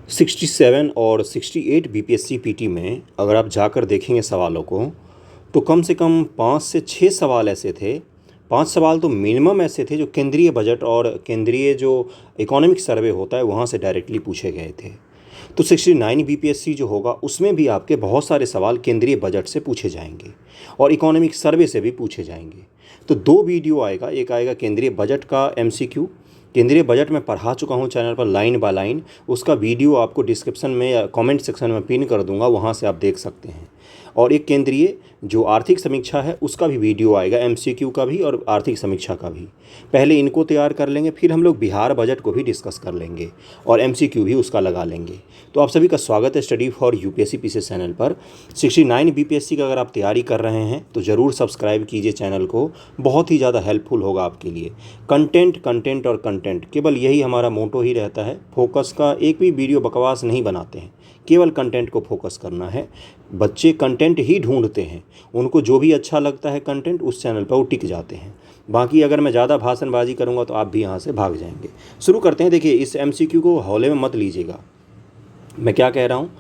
67 और 68 BPSC PT में अगर आप जाकर देखेंगे सवालों को तो कम से कम 5 से 6 सवाल ऐसे थे। 5 सवाल तो मिनिमम ऐसे थे जो केंद्रीय बजट और केंद्रीय जो इकोनॉमिक सर्वे होता है वहाँ से डायरेक्टली पूछे गए थे। तो 69 बीपीएससी जो होगा उसमें भी आपके बहुत सारे सवाल केंद्रीय बजट से पूछे जाएंगे और इकोनॉमिक सर्वे से भी पूछे जाएंगे। तो 2 वीडियो आएगा, एक आएगा केंद्रीय बजट का एमसीक्यू। केंद्रीय बजट में पढ़ा चुका हूँ चैनल पर लाइन बाय लाइन, उसका वीडियो आपको डिस्क्रिप्शन में या कमेंट सेक्शन में पिन कर दूंगा, वहाँ से आप देख सकते हैं। और एक केंद्रीय जो आर्थिक समीक्षा है उसका भी वीडियो आएगा, एमसीक्यू का भी और आर्थिक समीक्षा का भी। पहले इनको तैयार कर लेंगे, फिर हम लोग बिहार बजट को भी डिस्कस कर लेंगे और एमसीक्यू भी उसका लगा लेंगे। तो आप सभी का स्वागत है study for UPSC PCS channel पर। 69 बीपीएससी का अगर आप तैयारी कर रहे हैं तो ज़रूर सब्सक्राइब कीजिए चैनल को, बहुत ही ज़्यादा हेल्पफुल होगा आपके लिए। कंटेंट कंटेंट और कंटेंट, केवल यही हमारा मोटो ही रहता है। फोकस का एक भी वीडियो बकवास नहीं बनाते हैं, केवल कंटेंट को फोकस करना है। बच्चे कंटेंट ही ढूंढते हैं, उनको जो भी अच्छा लगता है कंटेंट उस चैनल पर वो टिक जाते हैं। बाकी अगर मैं ज़्यादा भाषणबाजी करूंगा तो आप भी यहाँ से भाग जाएंगे। शुरू करते हैं। देखिए, इस एमसीक्यू को हौले में मत लीजिएगा। मैं क्या कह रहा हूँ,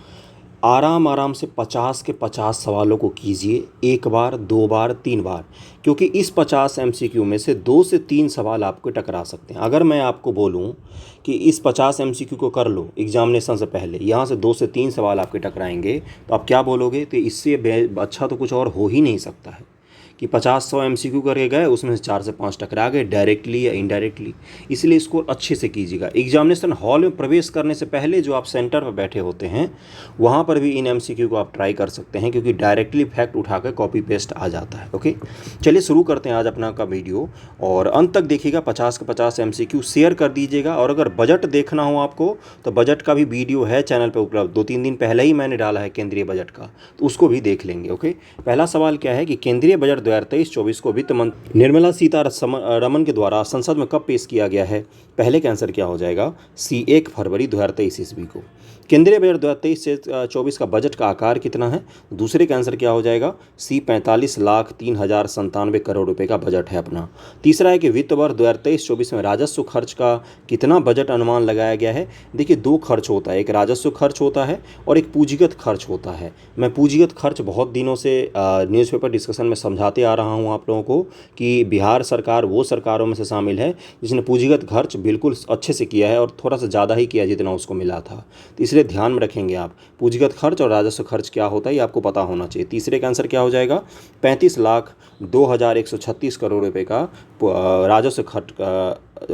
आराम आराम से 50 के 50 सवालों को कीजिए, एक बार, 2 बार, 3 बार, क्योंकि इस 50 एमसीक्यू में से 2 से 3 सवाल आपको टकरा सकते हैं। अगर मैं आपको बोलूं कि इस 50 एमसीक्यू को कर लो एग्जामिनेशन से पहले, यहाँ से 2 से 3 सवाल आपके टकराएंगे, तो आप क्या बोलोगे? तो इससे अच्छा तो कुछ और हो ही नहीं सकता है कि 50-100 एमसीक्यू करके गए, उसमें से 4 से 5 टकरा गए डायरेक्टली या इनडायरेक्टली। इसलिए इसको अच्छे से कीजिएगा। एग्जामिनेशन हॉल में प्रवेश करने से पहले जो आप सेंटर पर बैठे होते हैं वहाँ पर भी इन एमसीक्यू को आप ट्राई कर सकते हैं, क्योंकि डायरेक्टली फैक्ट उठाकर कॉपी पेस्ट आ जाता है। ओके, चलिए शुरू करते हैं आज अपना का वीडियो, और अंत तक देखिएगा। 50 के 50 एमसीक्यू शेयर कर दीजिएगा। और अगर बजट देखना हो आपको तो बजट का भी वीडियो है चैनल पर उपलब्ध, 2-3 दिन पहले ही मैंने डाला है केंद्रीय बजट का, तो उसको भी देख लेंगे। ओके, पहला सवाल क्या है कि केंद्रीय बजट 2023-24 को वित्त मंत्री निर्मला सीतारमण के द्वारा संसद में कब पेश किया गया है? पहले का आंसर क्या हो जाएगा? सी 1 फरवरी 2023 ईस्वी को। केंद्रीय बजट 2023 से 24 का बजट का आकार कितना है? दूसरे का आंसर क्या हो जाएगा? सी 45,03,097 करोड़ रुपए का बजट है अपना। तीसरा है कि वित्त वर्ष 2023-24 में राजस्व खर्च का कितना बजट अनुमान लगाया गया है? देखिए, 2 खर्च होता है, एक राजस्व खर्च होता है और एक पूंजीगत खर्च होता है। मैं पूंजीगत खर्च बहुत दिनों से न्यूज़पेपर डिस्कशन में समझाते आ रहा हूँ आप लोगों को कि बिहार सरकार वो सरकारों में से शामिल है जिसने पूंजीगत खर्च बिल्कुल अच्छे से किया है और थोड़ा सा ज़्यादा ही किया जितना उसको मिला था। तो इसलिए ध्यान में रखेंगे आप, पूंजीगत खर्च और राजस्व खर्च क्या होता है ये आपको पता होना चाहिए। तीसरे का आंसर क्या हो जाएगा? 35,02,136 करोड़ रुपए का राजस्व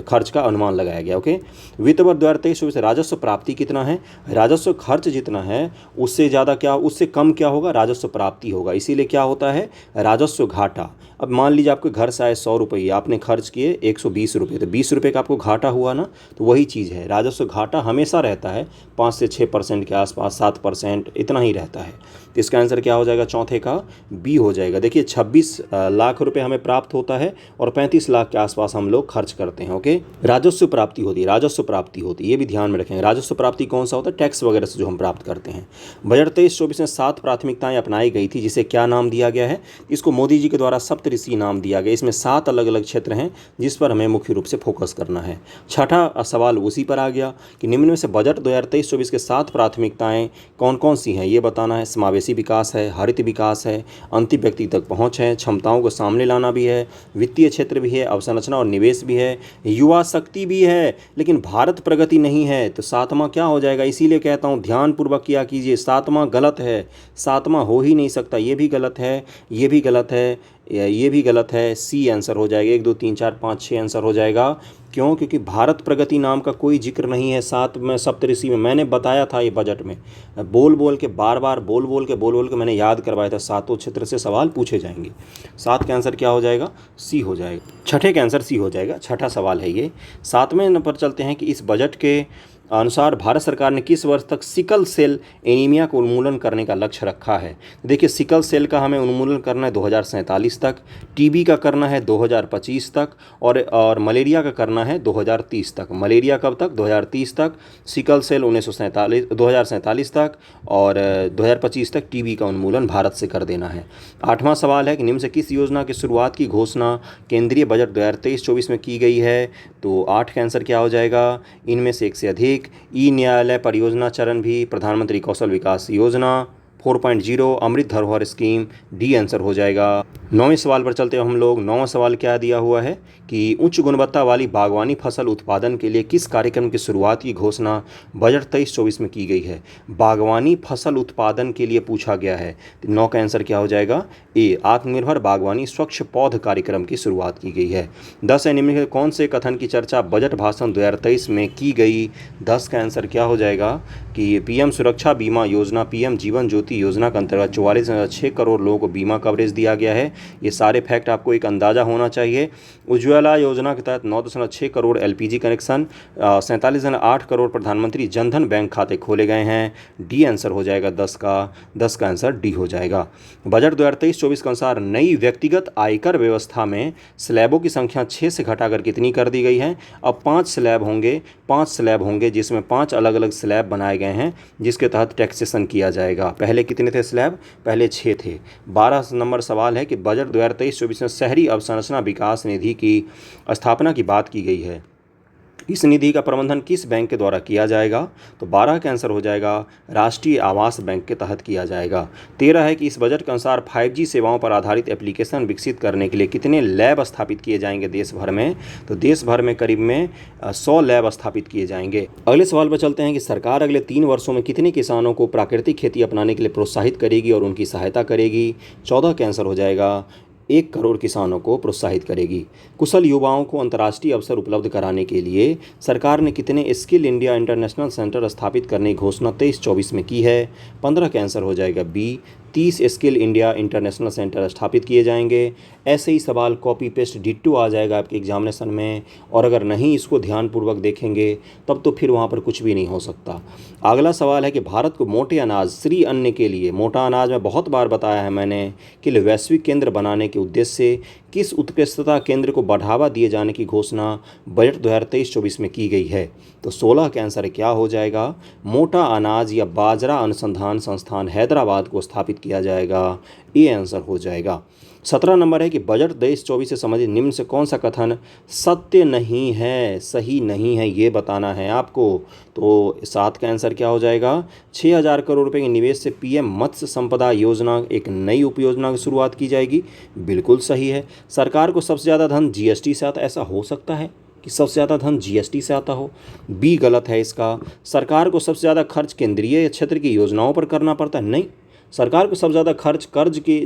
खर्च का अनुमान लगाया गया। ओके, वित्त वर्ष 2023-24 राजस्व प्राप्ति कितना है? राजस्व खर्च जितना है उससे ज़्यादा क्या, उससे कम क्या होगा? राजस्व प्राप्ति होगा। इसीलिए क्या होता है? राजस्व घाटा। अब मान लीजिए आपके घर से आए 100 रुपये, आपने खर्च किए 120 रुपये, तो 20 रुपये का आपको घाटा हुआ ना। तो वही चीज़ है, राजस्व घाटा हमेशा रहता है 5 से 6% के आसपास, 7% इतना ही रहता है। तो इसका आंसर क्या हो जाएगा? चौथे का बी हो जाएगा। देखिए, 26 लाख रुपए हमें प्राप्त होता है और 35 लाख के आसपास हम लोग खर्च करते हैं। ओके, राजस्व प्राप्ति होती है, राजस्व प्राप्ति होती है, ये भी ध्यान में रखेंगे। राजस्व प्राप्ति कौन सा होता है? टैक्स वगैरह से जो हम प्राप्त करते हैं। बजट 23-24 में 7 प्राथमिकताएं अपनाई गई थी, जिसे क्या नाम दिया गया है? इसको मोदी जी के द्वारा सप्तऋषि नाम दिया गया। इसमें 7 अलग अलग क्षेत्र हैं जिस पर हमें मुख्य रूप से फोकस करना है। छठा सवाल उसी पर आ गया कि निम्न में से बजट 2023-24 के 7 प्राथमिकताएं कौन कौन सी हैं ये बताना है। समावेशी विकास है, हरित विकास है, अंतिम व्यक्ति तक पहुंच है, क्षमताओं को सामने लाना भी है, वित्तीय क्षेत्र भी है, अवसंरचना और निवेश भी है, युवा शक्ति भी है, लेकिन भारत प्रगति नहीं है। तो 7वां क्या हो जाएगा? इसीलिए कहता हूँ ध्यानपूर्वक किया कीजिए। 7वां गलत है, 7वां हो ही नहीं सकता, ये भी गलत है, ये भी गलत है, ये भी गलत है। सी आंसर हो जाएगा। 1 2 3 4 5 6 आंसर हो जाएगा। क्यों? क्योंकि भारत प्रगति नाम का कोई जिक्र नहीं है 7 में सप्तऋषि में। मैंने बताया था ये बजट में, बोल बोल के बार बार बोल बोल के मैंने याद करवाया था। 7 क्षेत्र से सवाल पूछे जाएंगे। 7 का आंसर क्या हो जाएगा? सी हो जाएगा। छठे का आंसर सी हो जाएगा। छठा सवाल है ये। 7वें नंबर चलते हैं कि इस बजट के अनुसार भारत सरकार ने किस वर्ष तक सिकल सेल एनीमिया को उन्मूलन करने का लक्ष्य रखा है? देखिए, सिकल सेल का हमें उन्मूलन करना है 2047 तक, टीबी का करना है 2025 तक, और मलेरिया का करना है 2030 तक। मलेरिया कब तक? 2030 तक, सिकल सेल 2047 तक, और 2025 तक टीबी का उन्मूलन भारत से कर देना है। 8वां सवाल है कि निम्न से किस योजना की शुरुआत की घोषणा केंद्रीय बजट 2023-24 में की गई है? तो 8 का आंसर क्या हो जाएगा? इनमें से एक से अधिक 1 ई न्यायालय परियोजना चरण भी, प्रधानमंत्री कौशल विकास योजना 4.0, अमृत धरोहर स्कीम, डी आंसर हो जाएगा। 9वें सवाल पर चलते हैं हम लोग। 9वां सवाल क्या दिया हुआ है कि उच्च गुणवत्ता वाली बागवानी फसल उत्पादन के लिए किस कार्यक्रम की शुरुआत की घोषणा बजट 23-24 में की गई है। बागवानी फसल उत्पादन के लिए पूछा गया है, तो 9 का आंसर क्या हो जाएगा? ए, आत्मनिर्भर बागवानी स्वच्छ पौध कार्यक्रम की शुरुआत की गई है। 10 है, निम्न में कौन से कथन की चर्चा बजट भाषण 2023 में की गई? 10 का आंसर क्या हो जाएगा कि पीएम सुरक्षा बीमा योजना, पीएम जीवन ज्योति योजना के अंतर्गत 44.6 करोड़ लोगों को बीमा कवरेज दिया गया है। ये सारे फैक्ट आपको एक अंदाज़ा होना चाहिए। उज्ज्वला योजना के तहत 9.6 करोड़ एलपीजी कनेक्शन, 47.8 करोड़ प्रधानमंत्री जनधन बैंक खाते खोले गए हैं। डी आंसर हो जाएगा 10 का आंसर डी हो जाएगा। बजट 2023-24 के अनुसार नई व्यक्तिगत आयकर व्यवस्था में स्लैबों की संख्या 6 से घटाकर कितनी कर दी गई है? अब 5 स्लैब होंगे जिसमें 5 अलग अलग स्लैब बनाए गए हैं जिसके तहत टैक्सेशन किया जाएगा। पहले कितने थे स्लैब? पहले 6 थे। 12 नंबर सवाल है कि बजट 2023-24 में शहरी अवसंरचना विकास निधि की स्थापना की बात की गई है। इस निधि का प्रबंधन किस बैंक के द्वारा किया जाएगा? तो 12 का आंसर हो जाएगा राष्ट्रीय आवास बैंक के तहत किया जाएगा। 13 है कि इस बजट के अनुसार 5G सेवाओं पर आधारित एप्लीकेशन विकसित करने के लिए कितने लैब स्थापित किए जाएंगे देश भर में? तो देश भर में करीब में 100 लैब स्थापित किए जाएंगे। अगले सवाल पर चलते हैं कि सरकार अगले 3 वर्षों में कितने किसानों को प्राकृतिक खेती अपनाने के लिए प्रोत्साहित करेगी और उनकी सहायता करेगी? 14 का आंसर हो जाएगा 1 करोड़ किसानों को प्रोत्साहित करेगी। कुशल युवाओं को अंतर्राष्ट्रीय अवसर उपलब्ध कराने के लिए सरकार ने कितने स्किल इंडिया इंटरनेशनल सेंटर स्थापित करने की घोषणा 23-24 में की है? 15 का आंसर हो जाएगा B, 30 skill India international centre स्थापित किए जाएंगे। ऐसे ही सवाल कॉपी पेस्ट डिट्टो आ जाएगा आपके एग्जामिनेशन में, और अगर नहीं इसको ध्यानपूर्वक देखेंगे तब तो फिर वहाँ पर कुछ भी नहीं हो सकता। अगला सवाल है कि भारत को मोटे अनाज श्री अन्न के लिए, मोटा अनाज में बहुत बार बताया है मैंने कि वैश्विक केंद्र बनाने के उद्देश्य से किस उत्कृष्टता केंद्र को बढ़ावा दिए जाने की घोषणा बजट 2023-24 में की गई है? तो 16 का आंसर क्या हो जाएगा? मोटा अनाज या बाजरा अनुसंधान संस्थान हैदराबाद को स्थापित किया जाएगा। ये आंसर हो जाएगा। 17 नंबर है कि बजट 23-24 से संबंधित निम्न से कौन सा कथन सत्य नहीं है, सही नहीं है, ये बताना है आपको। तो 7 का आंसर क्या हो जाएगा? 6,000 करोड़ रुपए के निवेश से पीएम मत्स्य संपदा योजना, एक नई उपयोजना की शुरुआत की जाएगी। बिल्कुल सही है। सरकार को सबसे ज़्यादा धन जीएसटी से आता, ऐसा हो सकता है कि सबसे ज़्यादा धन जीएसटी से आता हो? बी गलत है इसका। सरकार को सबसे ज़्यादा खर्च केंद्रीय क्षेत्र की योजनाओं पर करना पड़ता है? नहीं, सरकार को सबसे ज़्यादा खर्च कर्ज की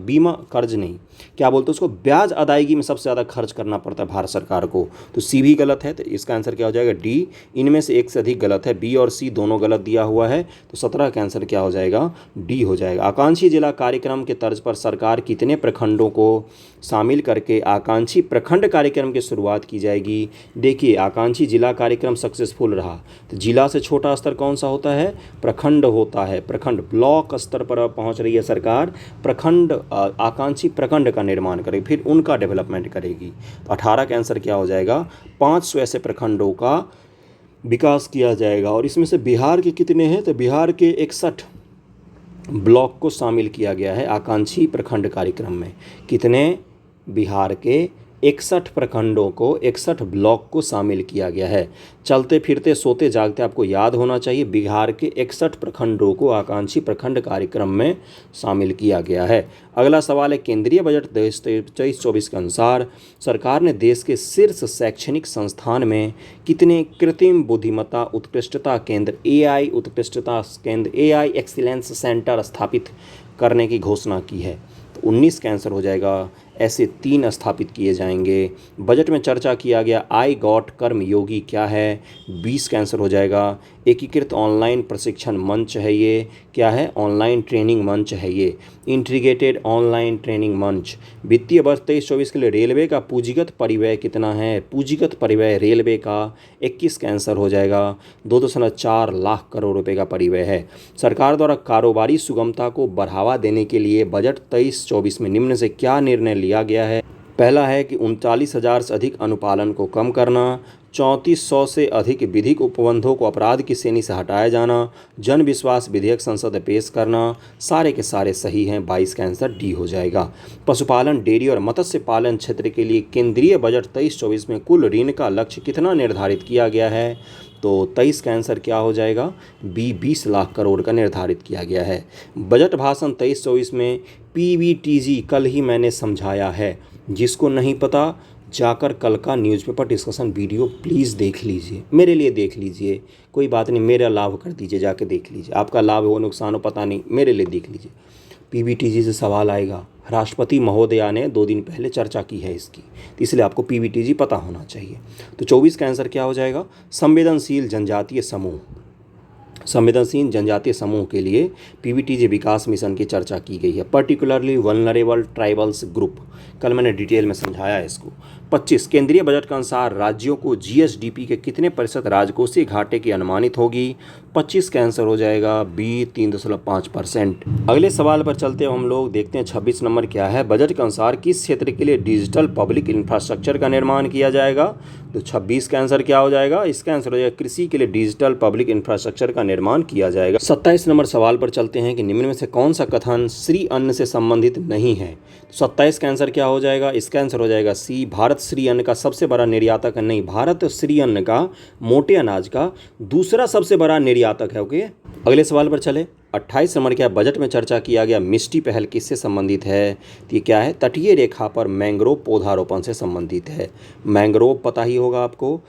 बीमा कर्ज नहीं, क्या बोलते हैं उसको, ब्याज अदायगी में सबसे ज़्यादा खर्च करना पड़ता है भारत सरकार को। तो सी भी गलत है, तो इसका आंसर क्या हो जाएगा? डी। इनमें से एक से अधिक गलत है, बी और सी दोनों गलत दिया हुआ है। तो 17 का आंसर क्या हो जाएगा? डी हो जाएगा। आकांक्षी जिला कार्यक्रम के तर्ज पर सरकार कितने प्रखंडों को शामिल करके आकांक्षी प्रखंड कार्यक्रम की शुरुआत की जाएगी? देखिए, आकांक्षी जिला कार्यक्रम सक्सेसफुल रहा तो जिला से छोटा स्तर कौन सा होता है? प्रखंड होता है। प्रखंड, ब्लॉक स्तर पर पहुंच रही है सरकार, प्रखंड, आकांक्षी प्रखंड का निर्माण करेगी, फिर उनका डेवलपमेंट करेगी। तो 18 का आंसर क्या हो जाएगा? 500 ऐसे प्रखंडों का विकास किया जाएगा। और इसमें से बिहार के कितने हैं? तो बिहार के 61 ब्लॉक को शामिल किया गया है आकांक्षी प्रखंड कार्यक्रम में। कितने? बिहार के 61 प्रखंडों को, 61 ब्लॉक को शामिल किया गया है। चलते फिरते सोते जागते आपको याद होना चाहिए, बिहार के 61 प्रखंडों को आकांक्षी प्रखंड कार्यक्रम में शामिल किया गया है। अगला सवाल है, केंद्रीय बजट 23-24 के अनुसार सरकार ने देश के शीर्ष शैक्षणिक संस्थान में कितने कृत्रिम बुद्धिमत्ता उत्कृष्टता केंद्र, एआई उत्कृष्टता केंद्र, एआई एक्सीलेंस सेंटर स्थापित करने की घोषणा की है? तो 19 का आंसर हो जाएगा। ऐसे 3 स्थापित किए जाएंगे। बजट में चर्चा किया गया आई गॉट कर्मयोगी क्या है? 20 का आंसर हो जाएगा। एकीकृत ऑनलाइन प्रशिक्षण मंच है ये, क्या है? ऑनलाइन ट्रेनिंग मंच है ये, इंटीग्रेटेड ऑनलाइन ट्रेनिंग मंच। वित्तीय वर्ष 23-24 के लिए रेलवे का पूंजीगत परिव्यय कितना है? पूंजीगत परिव्यय रेलवे का 21 का आंसर हो जाएगा। 2.4 लाख करोड़ रुपए का परिव्यय है। सरकार द्वारा कारोबारी सुगमता को बढ़ावा देने के लिए बजट 23-24 में निम्न से क्या निर्णय लिया गया है? पहला है कि 39,000 से अधिक अनुपालन को कम करना, 3400 से अधिक विधिक उपबंधों को अपराध की श्रेणी से हटाया जाना, जन विश्वास विधेयक संसद में पेश करना, सारे के सारे सही हैं। 22 का आंसर डी हो जाएगा। पशुपालन, डेयरी और मत्स्य पालन क्षेत्र के लिए केंद्रीय बजट 23-24 में कुल ऋण का लक्ष्य कितना निर्धारित किया गया है? तो 23 का आंसर क्या हो जाएगा? बी 20 लाख करोड़ का निर्धारित किया गया है। बजट भाषण 23-24 में पीवीटीजी कल ही मैंने समझाया है। जिसको नहीं पता जाकर कल का न्यूज़पेपर डिस्कशन वीडियो प्लीज़ देख लीजिए, मेरे लिए देख लीजिए, कोई बात नहीं, मेरा लाभ कर दीजिए, जाके देख लीजिए। आपका लाभ हो नुकसान हो पता नहीं, मेरे लिए देख लीजिए। पीवीटीजी से सवाल आएगा। राष्ट्रपति महोदया ने 2 दिन पहले चर्चा की है इसकी, तो इसलिए आपको पीवीटीजी पता होना चाहिए। तो 24 का आंसर क्या हो जाएगा? संवेदनशील जनजातीय समूह। संवेदनशील जनजातीय समूह के लिए पीवीटीजी विकास मिशन की चर्चा की गई है। पर्टिकुलरली वल्नरेबल ट्राइबल्स ग्रुप, कल मैंने डिटेल में समझाया है इसको। 25 केंद्रीय बजट के अनुसार राज्यों को जीएसडीपी के कितने प्रतिशत राजकोषीय घाटे की अनुमानित होगी? 25 का आंसर हो जाएगा बी 3.5%। अगले सवाल पर चलते हैं हम लोग, देखते हैं 26 नंबर क्या है। बजट के अनुसार किस क्षेत्र के लिए डिजिटल पब्लिक इंफ्रास्ट्रक्चर का निर्माण किया जाएगा? तो 26 का आंसर क्या हो जाएगा? इसका आंसर हो जाएगा कृषि के लिए डिजिटल पब्लिक इंफ्रास्ट्रक्चर का निर्माण किया जाएगा। 27 नंबर सवाल पर चलते हैं कि निम्न में से कौन सा कथन श्री अन्न से संबंधित नहीं है? 27 का आंसर क्या हो जाएगा? इसका आंसर हो जाएगा सी, भारत श्री अन्न का सबसे बड़ा निर्यातक है। नहीं, भारत श्री अन्न का, मोटे अनाज का दूसरा सबसे बड़ा निर्यातक है। ओके, अगले सवाल पर चले। 28 नंबर क्या? बजट में चर्चा किया गया मिष्टी पहल किससे संबंधित है? तो ये क्या है? तटीय रेखा पर मैंग्रोव पौधारोपण से संबंधित है। मैंग्रोव पता ही होगा आपको,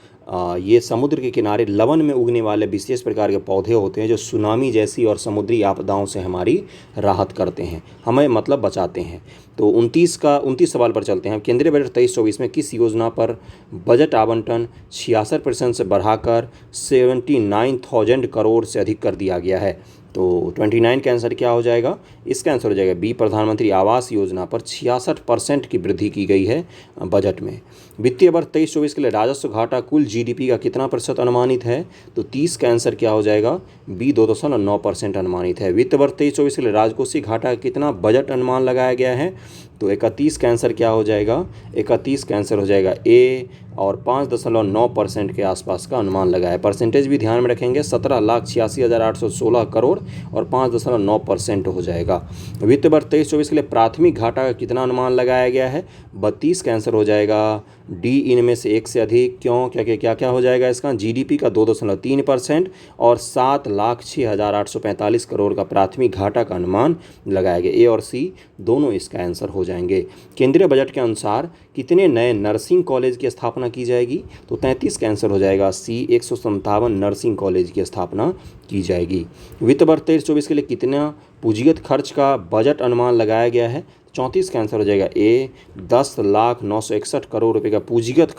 ये समुद्र के किनारे लवन में उगने वाले विशेष प्रकार के पौधे होते हैं जो सुनामी जैसी और समुद्री आपदाओं से हमारी राहत करते हैं, हमें मतलब बचाते हैं। तो 29 सवाल पर चलते हैं। केंद्रीय बजट 23-24 में किस योजना पर बजट आवंटन 66% से बढ़ाकर 79,000 करोड़ से अधिक कर दिया गया है? तो 29 का आंसर क्या हो जाएगा? इसका आंसर हो जाएगा बी, प्रधानमंत्री आवास योजना पर 66% की वृद्धि की गई है बजट में। वित्तीय वर्ष 23-24 के लिए राजस्व घाटा कुल जीडीपी का कितना प्रतिशत अनुमानित है? तो 30 का आंसर क्या हो जाएगा? बी 2.9% अनुमानित है। वित्त वर्ष 23-24 के लिए राजकोषीय घाटा कितना बजट अनुमान लगाया गया है? तो 31 का आंसर क्या हो जाएगा? 31 का आंसर हो जाएगा ए, और 5.9% के आसपास का अनुमान लगाया। परसेंटेज भी ध्यान में रखेंगे, 17,86,816 करोड़ और 5.9% हो जाएगा। वित्त वर्ष 23-24 के लिए प्राथमिक घाटा का कितना अनुमान लगाया गया है? 32 का आंसर हो जाएगा डी, इनमें से एक से अधिक। क्यों? क्या क्या हो जाएगा इसका? जीडीपी का 2.3% और 7,06,845 करोड़ का प्राथमिक घाटा का अनुमान लगाया गया। ए और सी दोनों इसका आंसर हो जाएंगे। केंद्रीय बजट के अनुसार कितने नए नर्सिंग कॉलेज की स्थापना की जाएगी? तो 33 का आंसर हो जाएगा सी, 157 नर्सिंग कॉलेज की स्थापना की जाएगी। वित्त वर्ष 23-24 के लिए कितना पूंजीगत खर्च का बजट अनुमान लगाया गया है? 34 का आंसर हो जाएगा ए, 10,09,61 करोड़ रुपए का पूंजीगत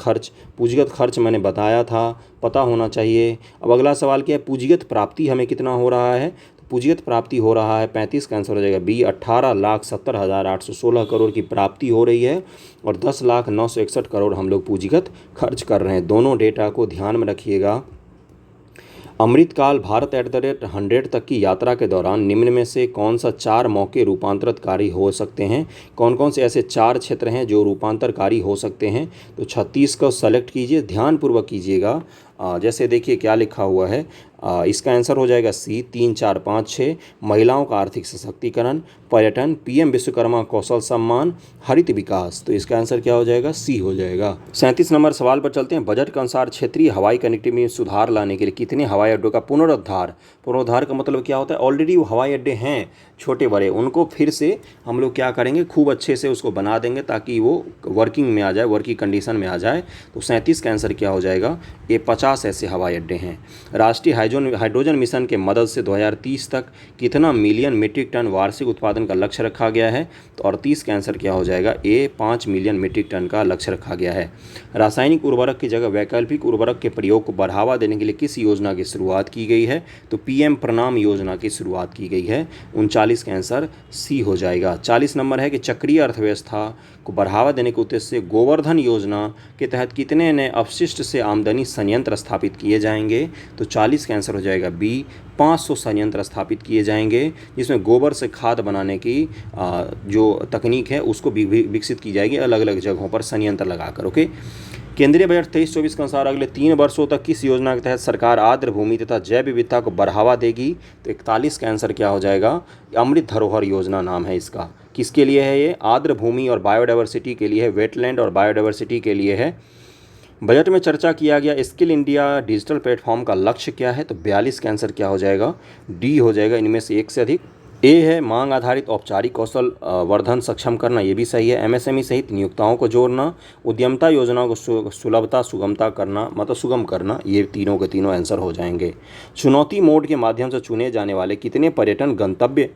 खर्च मैंने बताया था, पता होना चाहिए। अब अगला सवाल क्या है? पूंजीगत प्राप्ति हमें कितना हो रहा है? तो पूंजीगत प्राप्ति हो रहा है 35 का आंसर हो जाएगा बी, 18,70,816 करोड़ की प्राप्ति हो रही है और 10,09,61 करोड़ हम लोग पूंजीगत खर्च कर रहे हैं। दोनों डेटा को ध्यान में रखिएगा। अमृतकाल भारत @100 तक की यात्रा के दौरान निम्न में से कौन सा 4 मौके रूपांतरकारी हो सकते हैं? कौन कौन से ऐसे 4 क्षेत्र हैं जो रूपांतरकारी हो सकते हैं? तो 36 को सेलेक्ट कीजिए, ध्यानपूर्वक कीजिएगा। जैसे देखिए क्या लिखा हुआ है, इसका आंसर हो जाएगा सी, 3, 4, 5, 6। महिलाओं का आर्थिक सशक्तिकरण, पर्यटन, पीएम विश्वकर्मा कौशल सम्मान, हरित विकास। तो इसका आंसर क्या हो जाएगा? सी हो जाएगा। 37 नंबर सवाल पर चलते हैं। बजट के अनुसार क्षेत्रीय हवाई कनेक्टिविटी में सुधार लाने के लिए कितने हवाई अड्डों का पुनरुद्धार का मतलब क्या होता है? ऑलरेडी वो हवाई अड्डे हैं छोटे बड़े, उनको फिर से हम लोग क्या करेंगे, खूब अच्छे से उसको बना देंगे ताकि वो वर्किंग में आ जाए, वर्किंग कंडीशन में आ जाए। तो 37 का आंसर क्या हो जाएगा? ये 50 ऐसे हवाई अड्डे हैं। राष्ट्रीय हाइड्रोजन मिशन के मदद से 2030 तक कितना मिलियन मीट्रिक टन वार्षिक उत्पादन का लक्ष्य रखा गया है? तो 38 का आंसर क्या हो जाएगा? ए, 5 मिलियन मीट्रिक टन का लक्ष्य रखा गया है। रासायनिक उर्वरक की जगह वैकल्पिक उर्वरक के प्रयोग को बढ़ावा देने के लिए किस योजना की शुरुआत की गई है? तो पीएम प्रणाम योजना की शुरुआत की गई है। 39 का आंसर सी हो जाएगा। 40 नंबर है कि चक्रीय अर्थव्यवस्था को बढ़ावा देने के उद्देश्य से गोवर्धन योजना के तहत कितने नए अपशिष्ट से आमदनी संयंत्र स्थापित किए जाएंगे? तो 40 का आंसर हो जाएगा बी, 500 संयंत्र स्थापित किए जाएंगे जिसमें गोबर से खाद बनाने की जो तकनीक है उसको भी विकसित की जाएगी अलग अलग जगहों पर संयंत्र लगाकर। ओके, केंद्रीय बजट 23-24 के अनुसार अगले 3 वर्षों तक किस योजना के तहत सरकार आर्द्र भूमि तथा जैव विविधता को बढ़ावा देगी? तो 41 का आंसर क्या हो जाएगा? अमृत धरोहर योजना नाम है इसका। किसके लिए है ये? आर्द्र भूमि और बायोडाइवर्सिटी के लिए है, वेटलैंड और बायोडाइवर्सिटी के लिए है। बजट में चर्चा किया गया स्किल इंडिया डिजिटल प्लेटफॉर्म का लक्ष्य क्या है? तो 42 का आंसर क्या हो जाएगा? डी हो जाएगा, इनमें से एक से अधिक। ए है मांग आधारित औपचारिक कौशल वर्धन सक्षम करना, ये भी सही है। एमएसएमई सहित नियोक्ताओं को जोड़ना, उद्यमता योजनाओं को सुलभता सुगमता करना, मतलब सुगम करना, ये तीनों के तीनों आंसर हो जाएंगे। चुनौती मोड के माध्यम से चुने जाने वाले कितने पर्यटन गंतव्य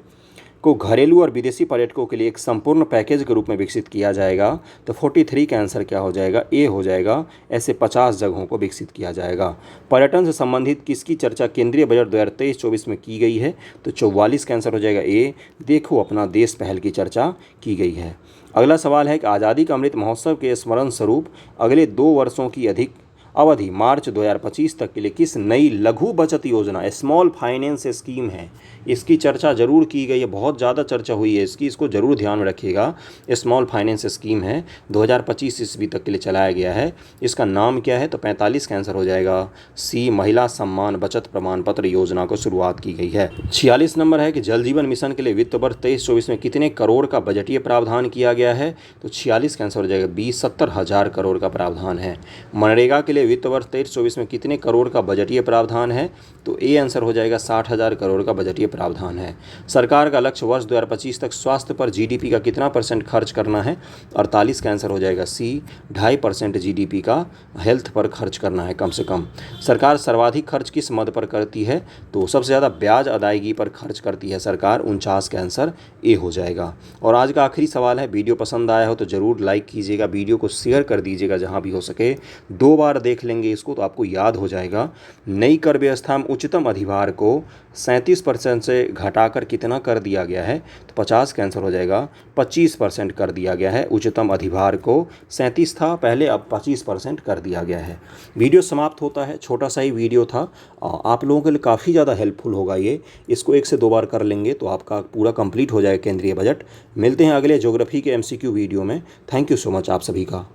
को घरेलू और विदेशी पर्यटकों के लिए एक संपूर्ण पैकेज के रूप में विकसित किया जाएगा? तो 43 का आंसर क्या हो जाएगा? ए हो जाएगा। ऐसे 50 जगहों को विकसित किया जाएगा। पर्यटन से संबंधित किसकी चर्चा केंद्रीय बजट 2023-24 में की गई है? तो 44 का आंसर हो जाएगा ए, देखो अपना देश पहल की चर्चा की गई है। अगला सवाल है कि आज़ादी का अमृत महोत्सव के स्मरण स्वरूप अगले 2 वर्षों की अधिक अवधि मार्च 2025 तक के लिए किस नई लघु बचत योजना स्मॉल फाइनेंस स्कीम है, इसकी चर्चा जरूर की गई है, बहुत ज़्यादा चर्चा हुई है इसकी, इसको जरूर ध्यान में रखिएगा। स्मॉल फाइनेंस स्कीम है, 2025 ईस्वी तक के लिए चलाया गया है। इसका नाम क्या है? तो 45 का आंसर हो जाएगा सी, महिला सम्मान बचत प्रमाण पत्र योजना को शुरुआत की गई है। 46 नंबर है कि जल जीवन मिशन के लिए वित्त वर्ष 23-24 में कितने करोड़ का बजटीय प्रावधान किया गया है? तो 46 का आंसर हो जाएगा बी, 70,000 करोड़ का प्रावधान है। मनरेगा के लिए वित्त वर्ष 23-24 में कितने करोड़ का बजटीय प्रावधान है? तो ए आंसर हो जाएगा 60,000 करोड़ का बजटीय प्रावधान है। सरकार का लक्ष्य वर्ष 2025 तक स्वास्थ्य पर जीडीपी का कितना % खर्च करना है? 48 का आंसर हो जाएगा सी, 2.5% जीडीपी का हेल्थ पर खर्च करना है कम से कम। सरकार सर्वाधिक खर्च किस मद पर करती है? तो सबसे ज़्यादा ब्याज अदायगी पर खर्च करती है सरकार, 49 का आंसर ए हो जाएगा। और आज का आखिरी सवाल है, वीडियो पसंद आया हो तो ज़रूर लाइक कीजिएगा, वीडियो को शेयर कर दीजिएगा जहाँ भी हो सके। 2 बार देख लेंगे इसको तो आपको याद हो जाएगा। नई कर व्यवस्था में उच्चतम अधिभार को 37% से घटाकर कितना कर दिया गया है? तो 50 का आंसर हो जाएगा 25% कर दिया गया है। उच्चतम अधिभार को 37 था पहले, अब 25% कर दिया गया है। वीडियो समाप्त होता है, छोटा सा ही वीडियो था, आप लोगों के लिए काफ़ी ज़्यादा हेल्पफुल होगा ये। इसको 1 से 2 बार कर लेंगे तो आपका पूरा कंप्लीट हो जाएगा केंद्रीय बजट। मिलते हैं अगले ज्योग्राफी के MCQ वीडियो में। थैंक यू सो मच आप सभी का।